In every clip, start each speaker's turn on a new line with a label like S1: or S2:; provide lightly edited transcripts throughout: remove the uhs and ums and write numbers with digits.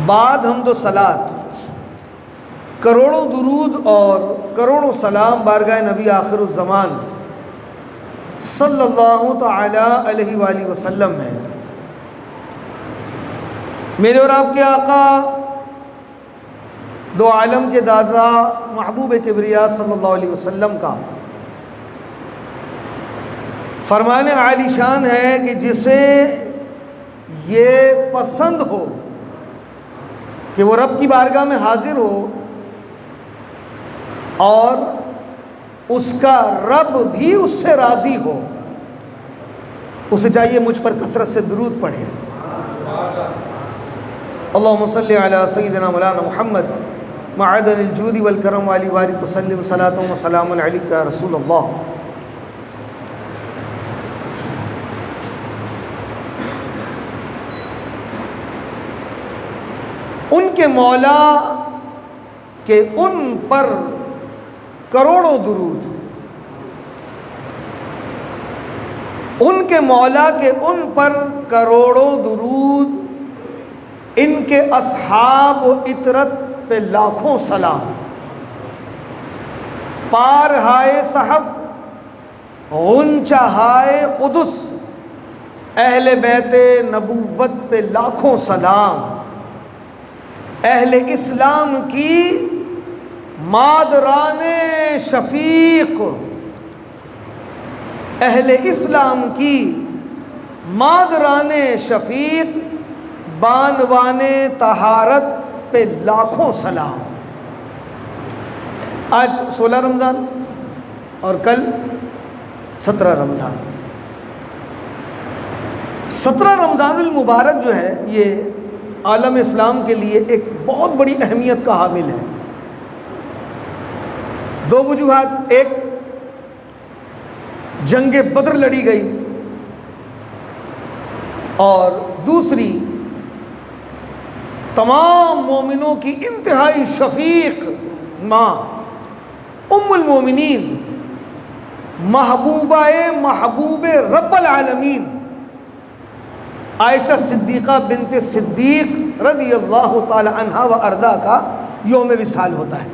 S1: بعد حمد و صلات، کروڑوں درود اور کروڑوں سلام بارگاہ نبی آخر الزمان صلی اللہ تعالی علیہ وآلہ وسلم ہے۔ میرے اور آپ کے آقا دو عالم کے دادا محبوب کبریا صلی اللہ علیہ وسلم کا فرمان عالی شان ہے کہ جسے یہ پسند ہو کہ وہ رب کی بارگاہ میں حاضر ہو اور اس کا رب بھی اس سے راضی ہو، اسے چاہیے مجھ پر کثرت سے درود پڑھے۔ اللہم صلی علی سیدنا مولانا محمد معدن الجود والکرم والی بارک وسلم صلاۃ و سلام علیک یا رسول اللہ۔ ان کے مولا کہ ان پر کروڑوں درود، ان کے مولا کہ ان پر کروڑوں درود، ان کے اصحاب و اطرت پہ لاکھوں سلام، پار ہائے صحف غنچہ ہائے قدس، اہل بیت نبوت پہ لاکھوں سلام، اہل اسلام کی مادران شفیق، اہل اسلام کی مادران شفیق، بانوان طہارت پہ لاکھوں سلام۔ آج 16 رمضان اور کل 17 رمضان۔ 17 رمضان المبارک جو ہے یہ عالم اسلام کے لیے ایک بہت بڑی اہمیت کا حامل ہے۔ دو وجوہات، ایک جنگ بدر لڑی گئی اور دوسری تمام مومنوں کی انتہائی شفیق ماں ام المومنین محبوبہ محبوب رب العالمین عائشہ صدیقہ بنت صدیق رضی اللہ تعالی عنہا و ارضا کا یوم وصال ہوتا ہے۔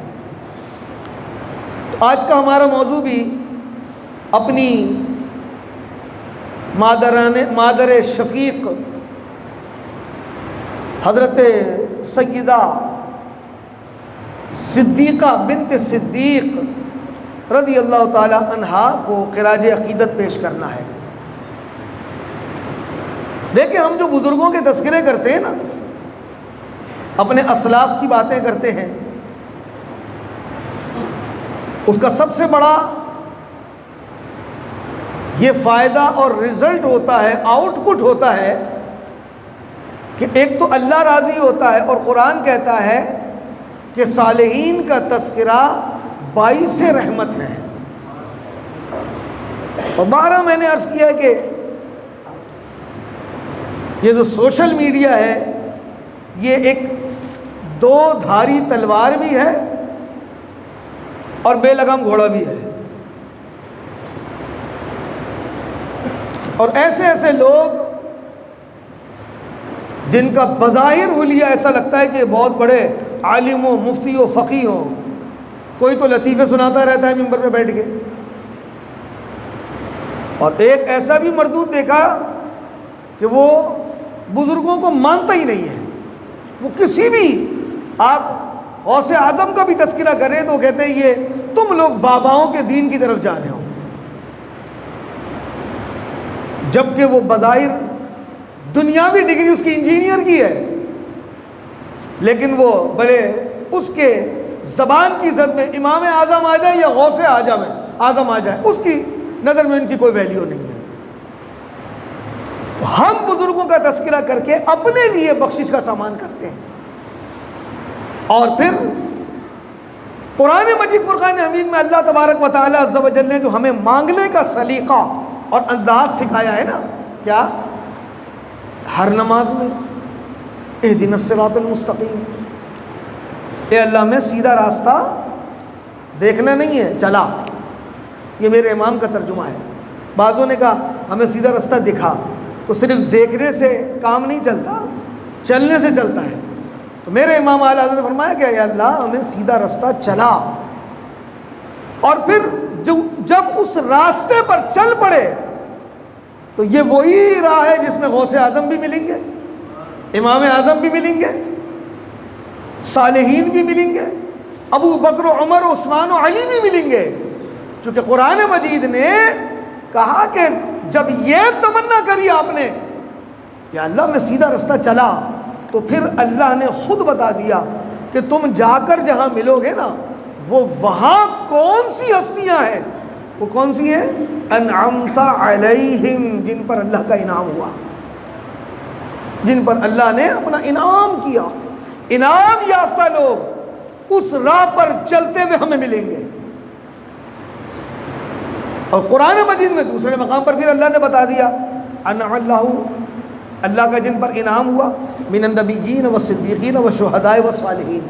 S1: آج کا ہمارا موضوع بھی اپنی مادر شفیق حضرت سیدہ صدیقہ بنت صدیق رضی اللہ تعالی عنہا کو خراج عقیدت پیش کرنا ہے۔ دیکھیں، ہم جو بزرگوں کے تذکرے کرتے ہیں نا، اپنے اسلاف کی باتیں کرتے ہیں، اس کا سب سے بڑا یہ فائدہ اور رزلٹ ہوتا ہے، آؤٹ پٹ ہوتا ہے کہ ایک تو اللہ راضی ہوتا ہے اور قرآن کہتا ہے کہ صالحین کا تذکرہ باعث رحمت ہے۔ اور بارہ میں نے عرض کیا ہے کہ یہ جو سوشل میڈیا ہے یہ ایک دو دھاری تلوار بھی ہے اور بے لگام گھوڑا بھی ہے، اور ایسے ایسے لوگ جن کا بظاہر حلیہ ایسا لگتا ہے کہ بہت بڑے عالم و مفتی و فقیہ ہو، کوئی تو لطیفے سناتا رہتا ہے ممبر پہ بیٹھ کے، اور ایک ایسا بھی مردود دیکھا کہ وہ بزرگوں کو مانتا ہی نہیں ہے۔ وہ کسی بھی آپ غوث اعظم کا بھی تذکرہ کریں تو کہتے ہیں یہ تم لوگ باباؤں کے دین کی طرف جا رہے ہو، جبکہ وہ بظاہر دنیاوی ڈگری اس کی انجینئر کی ہے، لیکن وہ بڑے اس کے زبان کی عزت میں امام اعظم آ جائے یا غوث اعظم آ جائے، اس کی نظر میں ان کی کوئی ویلیو نہیں ہے۔ تو ہم بزرگوں کا تذکرہ کر کے اپنے لیے بخشش کا سامان کرتے ہیں، اور پھر قرآن مجید فرقان حمید میں اللہ تبارک و تعالی عز و جل نے جو ہمیں مانگنے کا سلیقہ اور انداز سکھایا ہے نا، کیا ہر نماز میں اہدنا الصراط المستقیم، اے اللہ میں سیدھا راستہ دیکھنا نہیں ہے، چلا، یہ میرے امام کا ترجمہ ہے۔ بعضوں نے کہا ہمیں سیدھا راستہ دکھا، تو صرف دیکھنے سے کام نہیں چلتا، چلنے سے چلتا ہے۔ تو میرے امام اعلیٰ حضرت نے فرمایا کہ اے اللہ ہمیں سیدھا رستہ چلا، اور پھر جب اس راستے پر چل پڑے تو یہ وہی راہ ہے جس میں غوث اعظم بھی ملیں گے، امام اعظم بھی ملیں گے، صالحین بھی ملیں گے، ابو بکر و عمر و عثمان و علی بھی ملیں گے، چونکہ قرآن مجید نے کہا کہ جب یہ تمنا کری آپ نے یا اللہ میں سیدھا رستہ چلا، تو پھر اللہ نے خود بتا دیا کہ تم جا کر جہاں ملو گے نا وہ وہاں کون سی ہستیاں ہیں، وہ کون سی ہیں؟ انعمت علیہم، جن پر اللہ کا انعام ہوا، جن پر اللہ نے اپنا انعام کیا، انعام یافتہ لوگ اس راہ پر چلتے ہوئے ہمیں ملیں گے۔ اور قرآن مجید میں دوسرے مقام پر پھر اللہ نے بتا دیا انعم اللہ کا جن پر انعام ہوا من النبیین والصدیقین والشہداء والصالحین،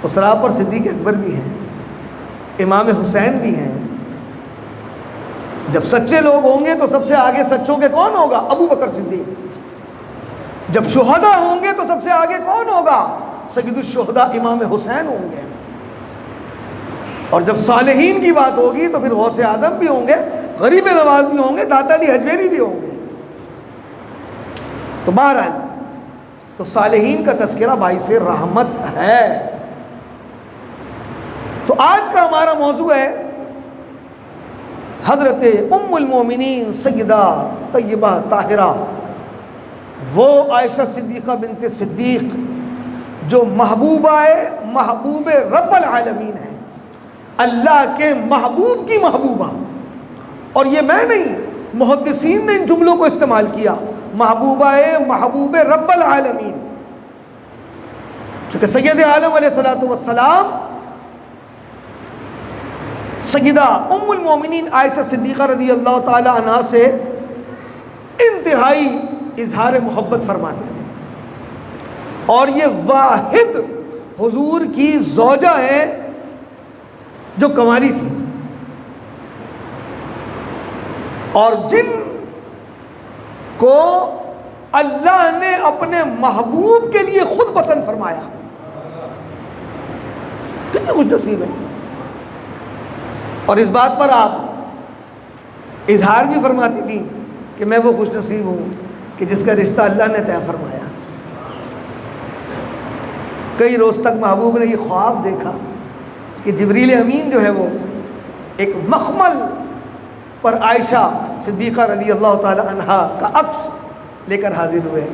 S1: اس راہ پر صدیق اکبر بھی ہیں، امام حسین بھی ہیں۔ جب سچے لوگ ہوں گے تو سب سے آگے سچوں کے کون ہوگا؟ ابو بکر صدیق۔ جب شہداء ہوں گے تو سب سے آگے کون ہوگا؟ سید الشہداء امام حسین ہوں گے۔ اور جب صالحین کی بات ہوگی تو پھر غوث اعظم بھی ہوں گے، غریب نواز بھی ہوں گے، داتا علی حجویری بھی ہوں گے۔ تو بہرحال تو صالحین کا تذکرہ باعث رحمت ہے۔ تو آج کا ہمارا موضوع ہے حضرت ام المومنین سیدہ طیبہ طاہرہ، وہ عائشہ صدیقہ بنت صدیق جو محبوب رب العالمین ہے، اللہ کے محبوب کی محبوبہ۔ اور یہ میں نہیں، محدثین نے ان جملوں کو استعمال کیا، محبوب رب العالمین، چونکہ سید عالم علیہ السلام سیدہ ام المومنین عائشہ صدیقہ رضی اللہ تعالی عنہا سے انتہائی اظہار محبت فرماتے تھے، اور یہ واحد حضور کی زوجہ ہے جو کنواری تھی، اور جن کو اللہ نے اپنے محبوب کے لیے خود پسند فرمایا۔ کتنے خوش نصیب ہیں۔ اور اس بات پر آپ اظہار بھی فرماتی تھی کہ میں وہ خوش نصیب ہوں کہ جس کا رشتہ اللہ نے طے فرمایا۔ کئی روز تک محبوب نے یہ خواب دیکھا کہ جبریل امین جو ہے وہ ایک مخمل پر عائشہ صدیقہ رضی اللہ تعالی عنہا کا عکس لے کر حاضر ہوئے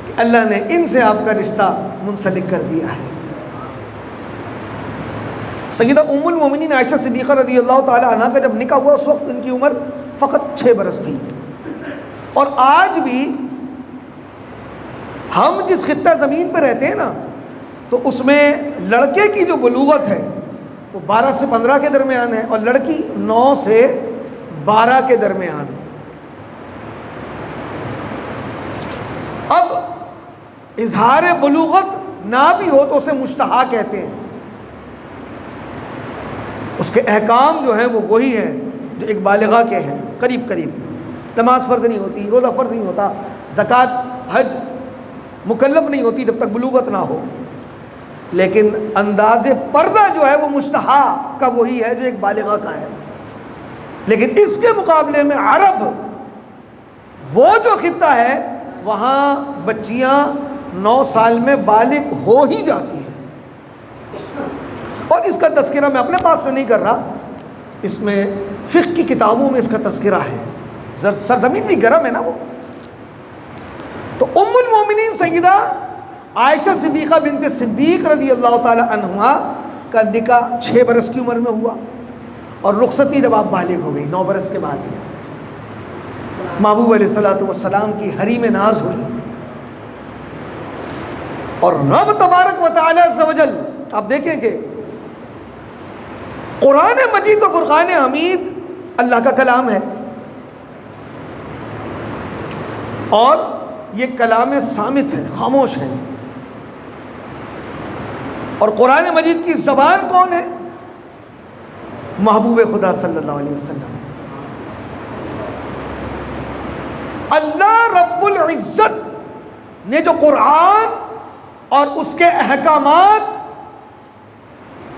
S1: کہ اللہ نے ان سے آپ کا رشتہ منسلک کر دیا ہے۔ سیدہ ام المومنین عائشہ صدیقہ رضی اللہ تعالی عنہا کا جب نکاح ہوا اس وقت ان کی عمر فقط 6 برس تھی، اور آج بھی ہم جس خطہ زمین پہ رہتے ہیں نا تو اس میں لڑکے کی جو بلوغت ہے وہ 12 سے 15 کے درمیان ہے، اور لڑکی 9 سے 12 کے درمیان۔ اب اظہار بلوغت نہ بھی ہو تو اسے مشتہا کہتے ہیں، اس کے احکام جو ہیں وہ وہی ہیں جو ایک بالغہ کے ہیں، قریب قریب۔ نماز فرض نہیں ہوتی، روزہ فرض نہیں ہوتا، زکوٰۃ حج مکلف نہیں ہوتی جب تک بلوغت نہ ہو، لیکن انداز پردہ جو ہے وہ مشتہا کا وہی ہے جو ایک بالغہ کا ہے۔ لیکن اس کے مقابلے میں عرب وہ جو خطہ ہے وہاں بچیاں 9 سال میں بالغ ہو ہی جاتی ہیں، اور اس کا تذکرہ میں اپنے پاس سے نہیں کر رہا، اس میں فقہ کی کتابوں میں اس کا تذکرہ ہے، سرزمین بھی گرم ہے نا وہ۔ تو ام المومنین سیدہ عائشہ صدیقہ بنت صدیق رضی اللہ تعالی عنہا کا نکاح 6 برس کی عمر میں ہوا، اور رخصتی جب آپ بالغ ہو گئی 9 برس کے بعد محبوب علیہ السلام کی حریم ناز ہوئی، اور رب تبارک و تعالی عز و جل، آپ دیکھیں کہ قرآن مجید و فرقان حمید اللہ کا کلام ہے، اور یہ کلام صامت ہے، خاموش ہے، اور قرآن مجید کی زبان کون ہے؟ محبوب خدا صلی اللہ علیہ وسلم۔ اللہ رب العزت نے جو قرآن اور اس کے احکامات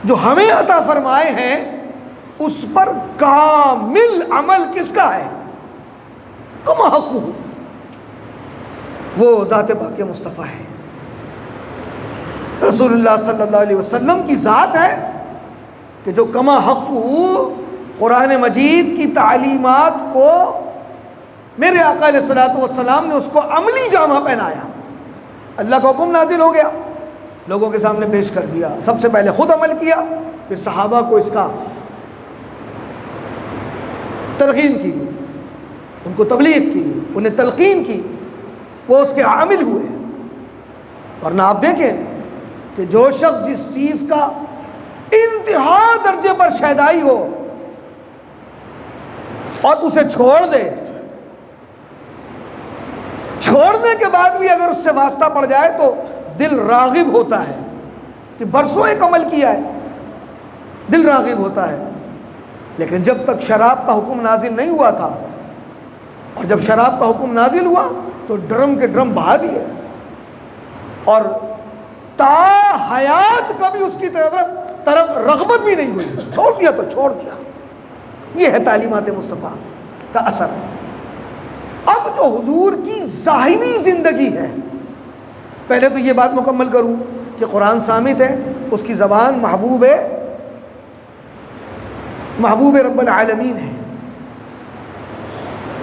S1: جو ہمیں عطا فرمائے ہیں اس پر کامل عمل کس کا ہے؟ کما حقہ، وہ ذات پاک مصطفیٰ ہے، رسول اللہ صلی اللہ علیہ وسلم کی ذات ہے کہ جو کما حقہ قرآن مجید کی تعلیمات کو میرے آقا علیہ الصلوۃ والسلام نے اس کو عملی جامہ پہنایا۔ اللہ کا حکم نازل ہو گیا، لوگوں کے سامنے پیش کر دیا، سب سے پہلے خود عمل کیا، پھر صحابہ کو اس کا ترغیب کی، ان کو تبلیغ کی، انہیں تلقین کی، وہ اس کے عامل ہوئے۔ ورنہ آپ دیکھیں کہ جو شخص جس چیز کا انتہا درجے پر شیدائی ہو اور اسے چھوڑنے کے بعد بھی اگر اس سے واسطہ پڑ جائے تو دل راغب ہوتا ہے کہ برسوں ایک عمل کیا ہے، دل راغب ہوتا ہے۔ لیکن جب تک شراب کا حکم نازل نہیں ہوا تھا، اور جب شراب کا حکم نازل ہوا تو ڈرم کے ڈرم بہا دیے، اور تا حیات کبھی اس کی طرف رغبت بھی نہیں ہوئی، چھوڑ دیا تو چھوڑ دیا۔ یہ ہے تعلیمات مصطفیٰ کا اثر۔ اب جو حضور کی ظاہری زندگی ہے، پہلے تو یہ بات مکمل کروں کہ قرآن صامت ہے، اس کی زبان محبوب رب العالمین ہے،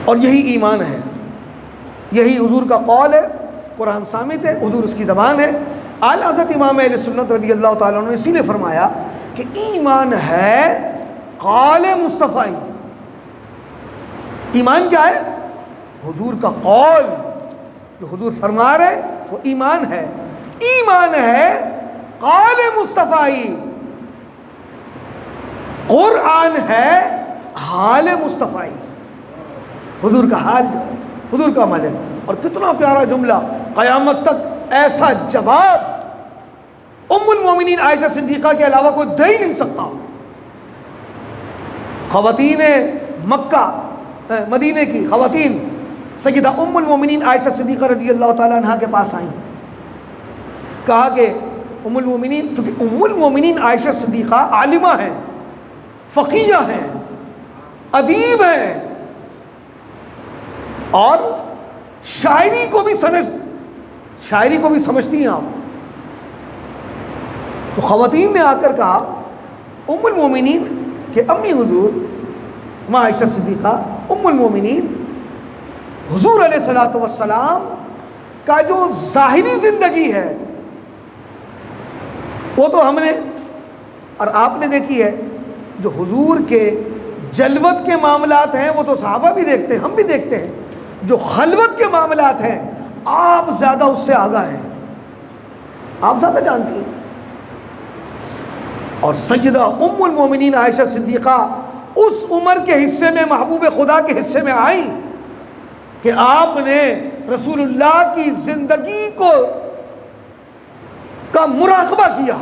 S1: اور یہی ایمان ہے، یہی حضور کا قول ہے۔ قرآن صامت ہے، حضور اس کی زبان ہے۔ اعلیٰ حضرت امام اہل سنت رضی اللہ تعالیٰ عنہ نے اسی لیے فرمایا کہ ایمان ہے قول مصطفی۔ ایمان کیا ہے؟ حضور کا قول، جو حضور فرما رہے وہ ایمان ہے۔ ایمان ہے قول مصطفی، قرآن ہے حال مصطفی، حضور کا حال جو ہے، حضور کا عمل ہے۔ اور کتنا پیارا جملہ، قیامت تک ایسا جواب ام المومنین عائشہ صدیقہ کے علاوہ کوئی دے ہی نہیں سکتا۔ خواتین مکہ مدینے کی خواتین سیدہ ام المومنین عائشہ صدیقہ رضی اللہ تعالیٰ عنہ کے پاس آئیں، کہا کہ ام المومنین، چونکہ ام المومنین عائشہ صدیقہ عالمہ ہیں، فقیہ ہیں، ادیب ہیں، اور شاعری کو بھی سمجھتی ہیں آپ۔ تو خواتین نے آ کر کہا ام المومنین کہ امی حضور، ماں عائشہ صدیقہ ام المومنین، حضور علیہ الصلوۃ والسلام کا جو ظاہری زندگی ہے وہ تو ہم نے اور آپ نے دیکھی ہے، جو حضور کے جلوت کے معاملات ہیں وہ تو صحابہ بھی دیکھتے ہیں، ہم بھی دیکھتے ہیں۔ جو خلوت کے معاملات ہیں آپ زیادہ اس سے آگاہ ہیں، آپ زیادہ جانتی ہیں۔ اور سیدہ ام المومنین عائشہ صدیقہ اس عمر کے حصے میں، محبوب خدا کے حصے میں آئیں کہ آپ نے رسول اللہ کی زندگی کا مراقبہ کیا،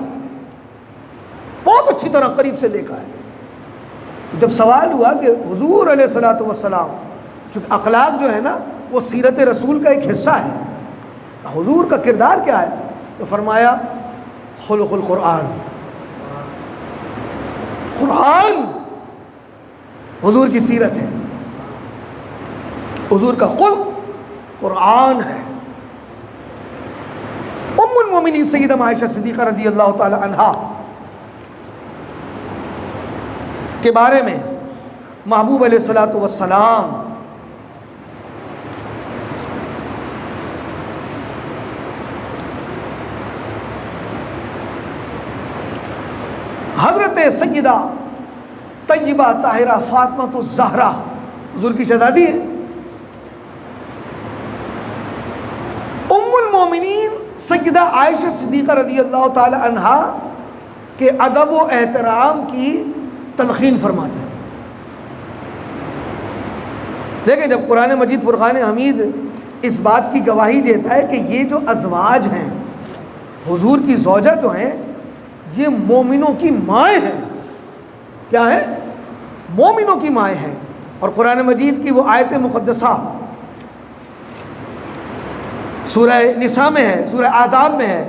S1: بہت اچھی طرح قریب سے دیکھا ہے۔ جب سوال ہوا کہ حضور علیہ الصلوۃ والسلام، چونکہ اخلاق جو ہے نا وہ سیرت رسول کا ایک حصہ ہے، حضور کا کردار کیا ہے؟ تو فرمایا خلق القرآن، قرآن حضور کی سیرت ہے، حضور کا خلق قرآن ہے۔ ام المومنین سیدہ عائشہ صدیقہ رضی اللہ تعالی عنہا کے بارے میں محبوب علیہ الصلوۃ والسلام حضرت سیدہ طیبہ طاہرہ فاطمہ الزہرا، حضور کی شہزادی ہے، ام المومنین سیدہ عائشہ صدیقہ رضی اللہ تعالی عنہا کے ادب و احترام کی تلقین فرماتے ہیں۔ دیکھیں جب قرآن مجید فرقان حمید اس بات کی گواہی دیتا ہے کہ یہ جو ازواج ہیں، حضور کی زوجہ جو ہیں، یہ مومنوں کی مائیں ہیں۔ کیا ہے؟ مومنوں کی مائیں ہیں۔ اور قرآن مجید کی وہ آیت مقدسہ سورہ نساء میں ہے، سورہ احزاب میں ہے،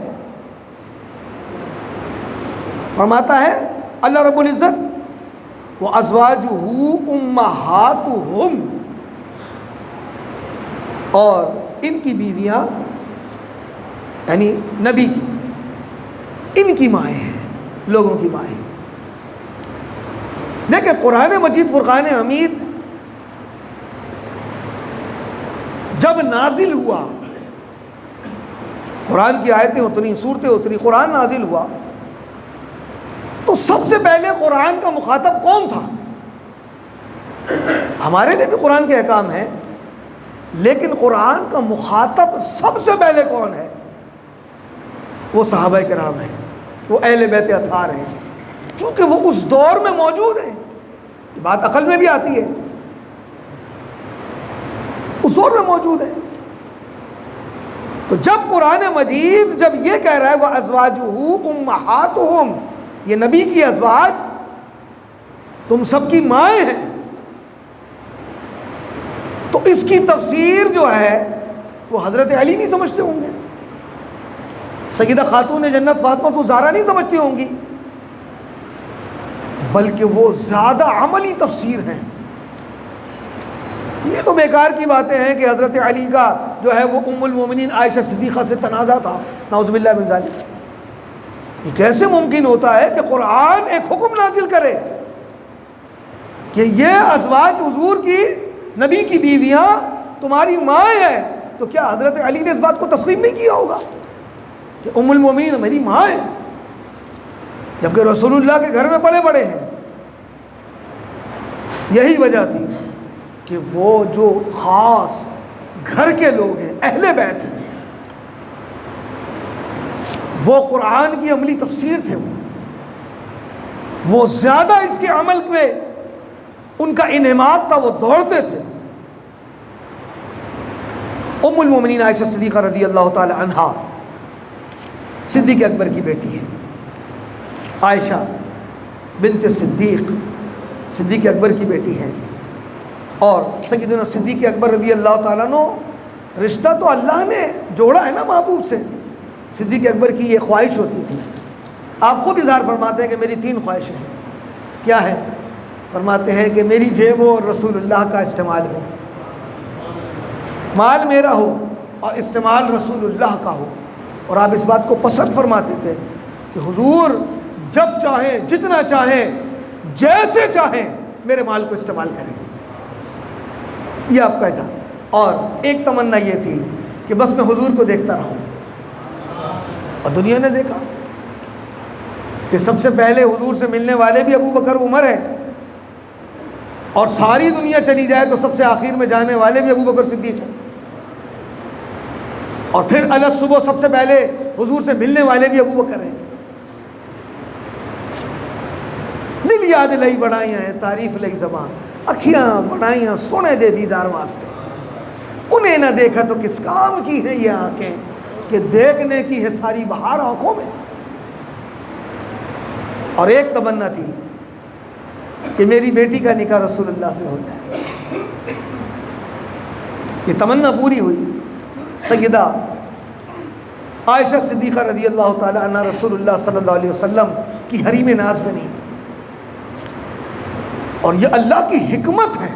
S1: فرماتا ہے اللہ رب العزت وَأَزْوَاجُهُ أُمَّهَاتُهُمْ، اور ان کی بیویاں یعنی نبی کی، ان کی مائیں ہیں، لوگوں کی مائیں ہیں۔ دیکھیں قرآن مجید فرقان حمید جب نازل ہوا، قرآن کی آیتیں اتنی، صورتیں اتنی، قرآن نازل ہوا، تو سب سے پہلے قرآن کا مخاطب کون تھا؟ ہمارے لیے بھی قرآن کے احکام ہیں، لیکن قرآن کا مخاطب سب سے پہلے کون ہے؟ وہ صحابہ کرام ہیں، وہ اہل بیت اطہار ہیں، چونکہ وہ اس دور میں موجود ہیں۔ یہ بات عقل میں بھی آتی ہے، اس دور میں موجود ہے۔ تو جب قرآن مجید جب یہ کہہ رہا ہے وَأَزْوَاجُهُ أُمَّهَاتُهُمْ، یہ نبی کی ازواج تم سب کی مائیں ہیں، تو اس کی تفسیر جو ہے وہ حضرت علی نہیں سمجھتے ہوں گے، سیدہ خاتون جنت فاطمہ الزہرا نہیں سمجھتی ہوں گی، بلکہ وہ زیادہ عملی تفسیر ہیں۔ یہ تو بیکار کی باتیں ہیں کہ حضرت علی کا جو ہے وہ ام المومنین عائشہ صدیقہ سے تنازع تھا، نعوذ باللہ من ذالک۔ یہ کیسے ممکن ہوتا ہے کہ قرآن ایک حکم نازل کرے کہ یہ ازواج حضور کی، نبی کی بیویاں تمہاری مائیں ہیں، تو کیا حضرت علی نے اس بات کو تسلیم نہیں کیا ہوگا کہ ام المومنین میری ماں ہے، جبکہ رسول اللہ کے گھر میں بڑے بڑے ہیں؟ یہی وجہ تھی کہ وہ جو خاص گھر کے لوگ ہیں، اہل بیت ہیں، وہ قرآن کی عملی تفسیر تھے، وہ زیادہ اس کے عمل میں ان کا انہماک تھا، وہ دوڑتے تھے۔ ام المومنین عائشہ صدیقہ رضی اللہ تعالی عنہا صدیق اکبر کی بیٹی ہے، عائشہ بنت صدیق اکبر کی بیٹی ہے، اور سیدنا صدیق اکبر رضی اللہ تعالیٰ عنہ، رشتہ تو اللہ نے جوڑا ہے نا محبوب سے۔ صدیق اکبر کی یہ خواہش ہوتی تھی، آپ خود اظہار فرماتے ہیں کہ میری 3 خواہشیں ہیں۔ کیا ہے؟ فرماتے ہیں کہ میری جیب ہو اور رسول اللہ کا استعمال ہو، مال میرا ہو اور استعمال رسول اللہ کا ہو۔ اور آپ اس بات کو پسند فرماتے تھے کہ حضور جب چاہیں، جتنا چاہیں، جیسے چاہیں میرے مال کو استعمال کریں، یہ آپ کا اظہار۔ اور ایک تمنا یہ تھی کہ بس میں حضور کو دیکھتا رہوں، اور دنیا نے دیکھا کہ سب سے پہلے حضور سے ملنے والے بھی ابو بکر عمر ہیں، اور ساری دنیا چلی جائے تو سب سے آخر میں جانے والے بھی ابو بکر صدیق ہیں، اور پھر الگ صبح سب سے پہلے حضور سے ملنے والے بھی ابو بکر ہیں۔ دل یاد لئی بڑھائیاں ہیں، تعریف لئی زبان، اکھیاں بڑھائیاں سونے دے دیدار واسطے، انہیں نہ دیکھا تو کس کام کی ہے یہ آنکھیں کہ دیکھنے کی ہے ساری بہار آنکھوں میں۔ اور ایک تمنا تھی کہ میری بیٹی کا نکاح رسول اللہ سے ہو جائے، یہ تمنا پوری ہوئی۔ سیدہ عائشہ صدیقہ رضی اللہ تعالی عنہ رسول اللہ صلی اللہ علیہ وسلم کی حریم ناز بنی، اور یہ اللہ کی حکمت ہے۔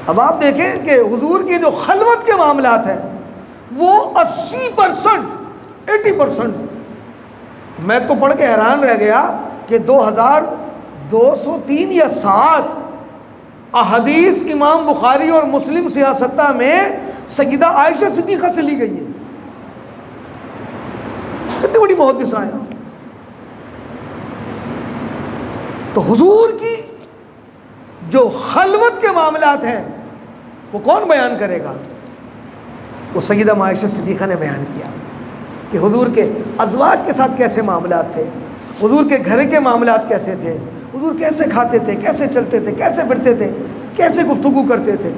S1: اب آپ دیکھیں کہ حضور کی جو خلوت کے معاملات ہیں وہ 80%، 80%، میں تو پڑھ کے حیران رہ گیا کہ 2203 یا 7 احادیث امام بخاری اور مسلم سیاستہ میں سیدہ عائشہ صدیقہ سے لی گئی ہے۔ کتنی بڑی محدثہ ہیں۔ تو حضور کی جو خلوت کے معاملات ہیں وہ کون بیان کرے گا؟ وہ سیدہ عائشہ صدیقہ نے بیان کیا کہ حضور کے ازواج کے ساتھ کیسے معاملات تھے، حضور کے گھر کے معاملات کیسے تھے، حضور کیسے کھاتے تھے، کیسے چلتے تھے، کیسے پھرتے تھے، کیسے گفتگو کرتے تھے۔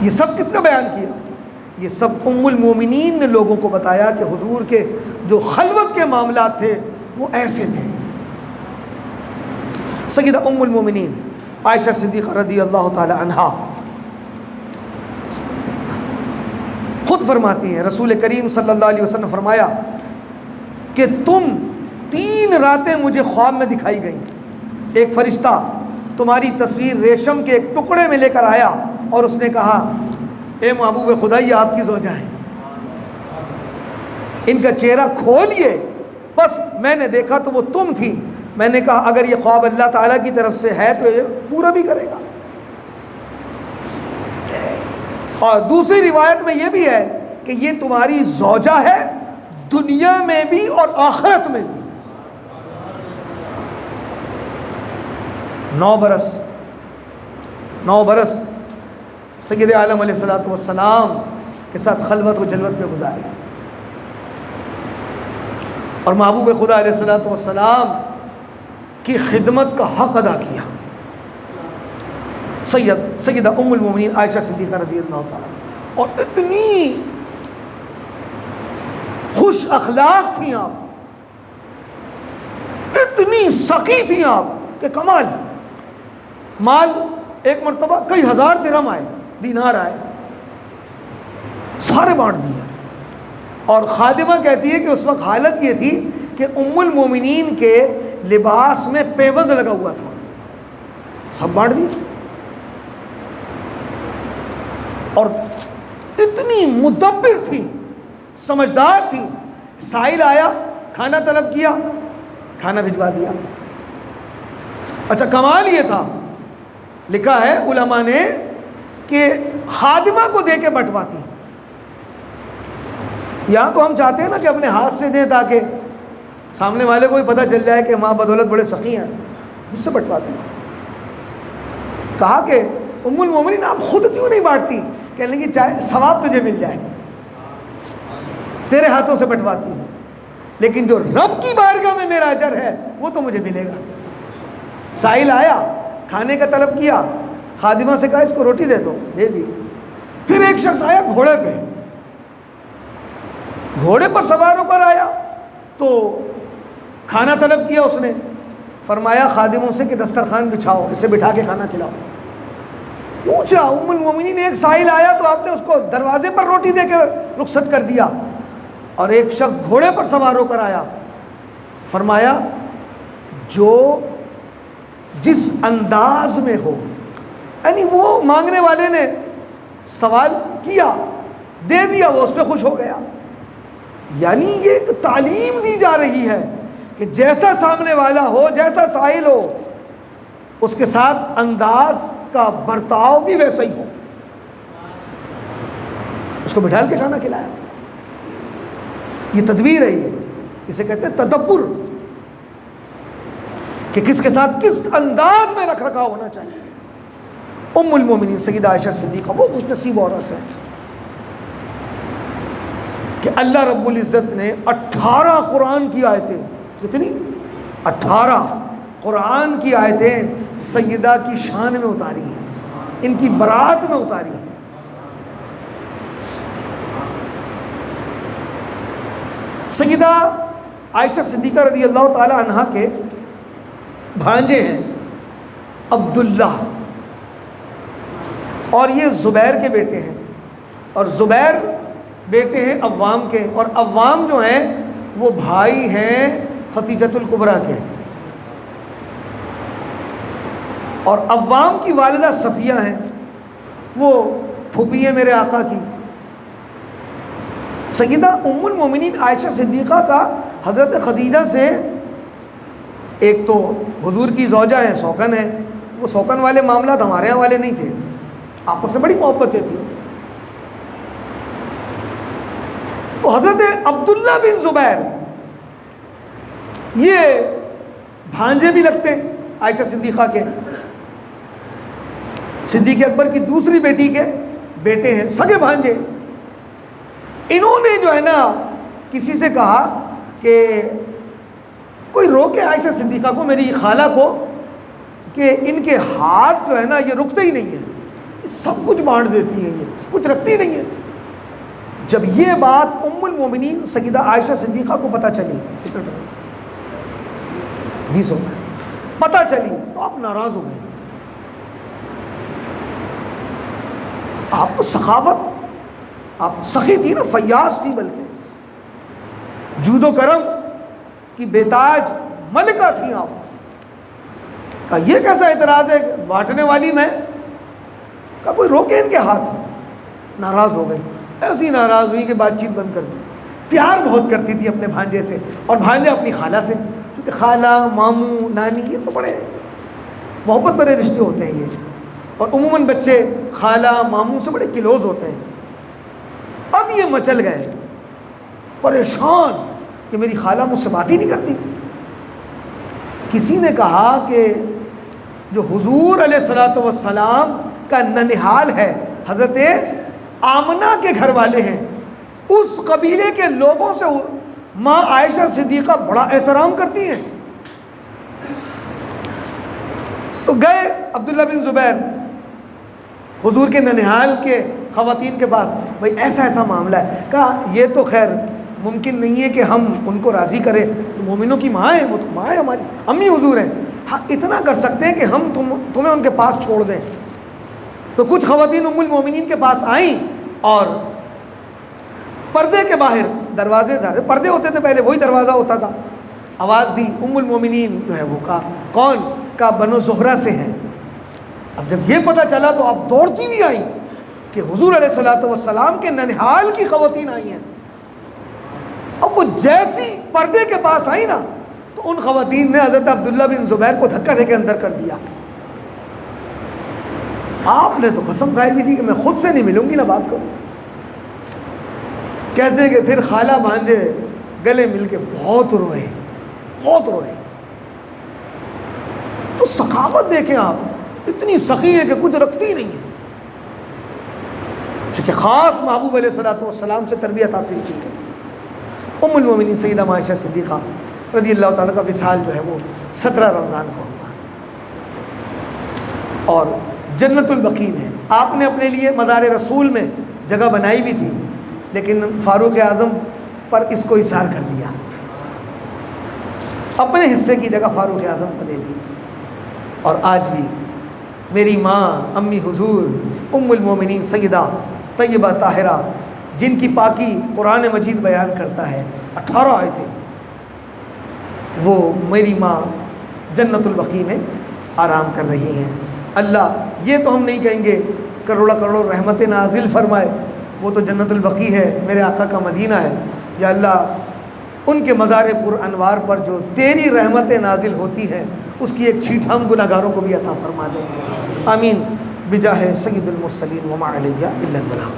S1: یہ سب کس نے بیان کیا؟ یہ سب ام المومنین نے لوگوں کو بتایا کہ حضور کے جو خلوت کے معاملات تھے وہ ایسے تھے۔ سیدہ ام المومنین عائشہ صدیقہ رضی اللہ تعالی عنہا خود فرماتی ہیں، رسول کریم صلی اللہ علیہ وسلم نے فرمایا کہ تم 3 راتیں مجھے خواب میں دکھائی گئیں. ایک فرشتہ تمہاری تصویر ریشم کے ایک ٹکڑے میں لے کر آیا اور اس نے کہا اے محبوب خدا یہ آپ کی زوجہ ہیں, ان کا چہرہ کھولیے. بس میں نے دیکھا تو وہ تم تھی. میں نے کہا اگر یہ خواب اللہ تعالیٰ کی طرف سے ہے تو یہ پورا بھی کرے گا. اور دوسری روایت میں یہ بھی ہے کہ یہ تمہاری زوجہ ہے دنیا میں بھی اور آخرت میں بھی. 9 برس سید عالم علیہ الصلوۃ والسلام کے ساتھ خلوت و جلوت میں گزارے اور محبوب خدا علیہ الصلوۃ والسلام کی خدمت کا حق ادا کیا. سیدہ ام المومنین عائشہ صدیقہ رضی اللہ تعالیٰ, اور اتنی خوش اخلاق تھیں آپ, اتنی سخی تھیں آپ کہ کمال. مال ایک مرتبہ کئی ہزار درہم آئے, دینار آئے, سارے بانٹ دیے. اور خادمہ کہتی ہے کہ اس وقت حالت یہ تھی کہ ام المومنین کے لباس میں پیوند لگا ہوا تھا, سب بانٹ دیے. اور اتنی مدبر تھی, سمجھدار تھی. سائل آیا, کھانا طلب کیا, کھانا بھجوا دیا. اچھا کمال یہ تھا, لکھا ہے علماء نے کہ خادمہ کو دے کے بٹواتی. یہاں تو ہم چاہتے ہیں نا کہ اپنے ہاتھ سے دیں تاکہ سامنے والے کو بھی پتہ چل جائے کہ ماں بدولت بڑے سخی ہیں, اس سے بٹواتی. کہا کہ ام المومنین آپ خود کیوں نہیں بانٹتی؟ کہنے لگی چاہے ثواب تجھے مل جائے, تیرے ہاتھوں سے بٹواتی ہوں, لیکن جو رب کی بارگاہ میں میرا اجر ہے وہ تو مجھے ملے گا. سائل آیا, کھانے کا طلب کیا, خادمہ سے کہا اس کو روٹی دے دو, دے دی. پھر ایک شخص آیا گھوڑے پہ, گھوڑے پر سوار ہو کر آیا تو کھانا طلب کیا. اس نے فرمایا خادموں سے کہ دسترخوان بچھاؤ, اسے بٹھا کے کھانا کھلاؤ. پوچھا ام المومنین ایک سائل آیا تو آپ نے اس کو دروازے پر روٹی دے کے رخصت کر دیا, اور ایک شخص گھوڑے پر سوار ہو کر آیا, فرمایا جو جس انداز میں ہو, یعنی وہ مانگنے والے نے سوال کیا, دے دیا, وہ اس پہ خوش ہو گیا. یعنی یہ ایک تعلیم دی جا رہی ہے کہ جیسا سامنے والا ہو, جیسا سائل ہو, اس کے ساتھ انداز کا برتاؤ بھی ویسا ہی ہو. اس کو بٹھال کے کھانا کھلایا. یہ تدبیر ہے, یہ اسے کہتے ہیں تدبر, کہ کس کے ساتھ کس انداز میں رکھ رکھا ہونا چاہیے. ام المومنین سیدہ عائشہ صدیقہ وہ خوش نصیب عورت ہے کہ اللہ رب العزت نے 18 قرآن کی آیتیں, کتنی 18 قرآن کی آیتیں سیدہ کی شان میں اتاری ہیں, ان کی برات میں اتاری ہیں. سیدہ عائشہ صدیقہ رضی اللہ تعالی عنہا کے بھانجے ہیں عبداللہ, اور یہ زبیر کے بیٹے ہیں, اور زبیر بیٹے ہیں عوام کے, اور عوام جو ہیں وہ بھائی ہیں خدیجۃ الکبریٰ کے, اور عوام کی والدہ صفیہ ہیں, وہ پھوپھی ہے میرے آقا کی. سیدہ ام المومنین عائشہ صدیقہ کا حضرت خدیجہ سے ایک تو حضور کی زوجہ ہیں, سوکن ہیں, وہ سوکن والے معاملات ہمارے یہاں والے نہیں تھے, آپس سے بڑی محبتیں تھیں. تو حضرت عبداللہ بن زبیر یہ بھانجے بھی لگتے ہیں عائشہ صدیقہ کے, صدیق اکبر کی دوسری بیٹی کے بیٹے ہیں, سگے بھانجے. انہوں نے جو ہے نا کسی سے کہا کہ کوئی روکے عائشہ صدیقہ کو, میری خالہ کو, کہ ان کے ہاتھ جو ہے نا یہ رکتے ہی نہیں ہیں, سب کچھ بانٹ دیتی ہیں, یہ کچھ رکھتی نہیں ہے. جب یہ بات ام المومنین سیدہ عائشہ صدیقہ کو پتہ چلی, کتنا 20 ہو گئے, پتہ چلی تو آپ ناراض ہو گئے. آپ تو سخاوت, آپ سخی تھی نا, فیاض تھی, بلکہ جود و کرم کی بیتاج ملکہ تھیں آپ. کہا یہ کیسا اعتراض ہے بانٹنے والی میں؟ کہا کوئی روکے ان کے ہاتھ. ناراض ہو گئی، ایسی ناراض ہوئی کہ بات چیت بند کر دی. پیار بہت کرتی تھی اپنے بھانجے سے، اور بھانجا اپنی خالہ سے، کیونکہ خالہ، ماموں، نانی یہ تو بڑے محبت بڑے رشتے ہوتے ہیں یہ، اور عموماً بچے خالہ ماموں سے بڑے کلوز ہوتے ہیں. اب یہ مچل گئے پریشان کہ میری خالہ مجھ سے بات ہی نہیں کرتی. کسی نے کہا کہ جو حضور علیہ الصلوۃ والسلام کا ننہال ہے، حضرت آمنہ کے گھر والے ہیں، اس قبیلے کے لوگوں سے ماں عائشہ صدیقہ بڑا احترام کرتی ہیں. تو گئے عبداللہ بن زبیر حضور کے ننہال کے خواتین کے پاس، بھائی ایسا ایسا معاملہ ہے. کہا یہ تو خیر ممکن نہیں ہے کہ ہم ان کو راضی کریں، مومنوں کی ماں ہے، وہ تو ماں ہے ہماری، امی حضور ہیں. ہاں اتنا کر سکتے ہیں کہ ہم تمہیں ان کے پاس چھوڑ دیں. تو کچھ خواتین ام المومنین کے پاس آئیں اور پردے کے باہر دروازے تھے، پردے ہوتے تھے پہلے، وہی دروازہ ہوتا تھا. آواز دی ام المومنین جو ہے وہ کہا کون؟ کہا بنو زہرہ سے ہیں. اب جب یہ پتہ چلا تو اب دوڑتی ہوئی آئیں کہ حضور علیہ الصلوۃ والسلام کے ننہال کی خواتین آئی ہیں. اب وہ جیسی پردے کے پاس آئی نا تو ان خواتین نے حضرت عبداللہ بن زبیر کو دھکا دے کے اندر کر دیا. آپ نے تو قسم کھائی بھی تھی کہ میں خود سے نہیں ملوں گی نہ بات کروں. کہتے ہیں کہ پھر خالہ بھانجے گلے مل کے بہت روئے، بہت روئے. تو سخاوت دیکھیں آپ، اتنی سخی ہے کہ کچھ رکھتی نہیں ہے، چونکہ خاص محبوب علیہ الصلوۃ والسلام سے تربیت حاصل کی ہے. ام المومنین سیدہ عائشہ صدیقہ رضی اللہ تعالیٰ کا وصال جو ہے وہ 17 رمضان کو ہوا، اور جنت البقیع میں آپ نے اپنے لیے مزار رسول میں جگہ بنائی بھی تھی، لیکن فاروق اعظم پر اس کو اثار کر دیا، اپنے حصے کی جگہ فاروق اعظم کو دے دی. اور آج بھی میری ماں امی حضور ام المومنین سیدہ طیبہ طاہرہ، جن کی پاکی قرآن مجید بیان کرتا ہے 18 آیتیں، وہ میری ماں جنت البقیع میں آرام کر رہی ہیں. اللہ یہ تو ہم نہیں کہیں گے کروڑا کروڑ رحمت نازل فرمائے، وہ تو جنت البقیع ہے، میرے آقا کا مدینہ ہے. یا اللہ ان کے مزار پر انوار پر جو تیری رحمت نازل ہوتی ہیں اس کی ایک چھیٹ ہم گناہ گاروں کو بھی عطا فرما دے. آمین بجاہ سید المرسلین وما علیہ الا البلاغ.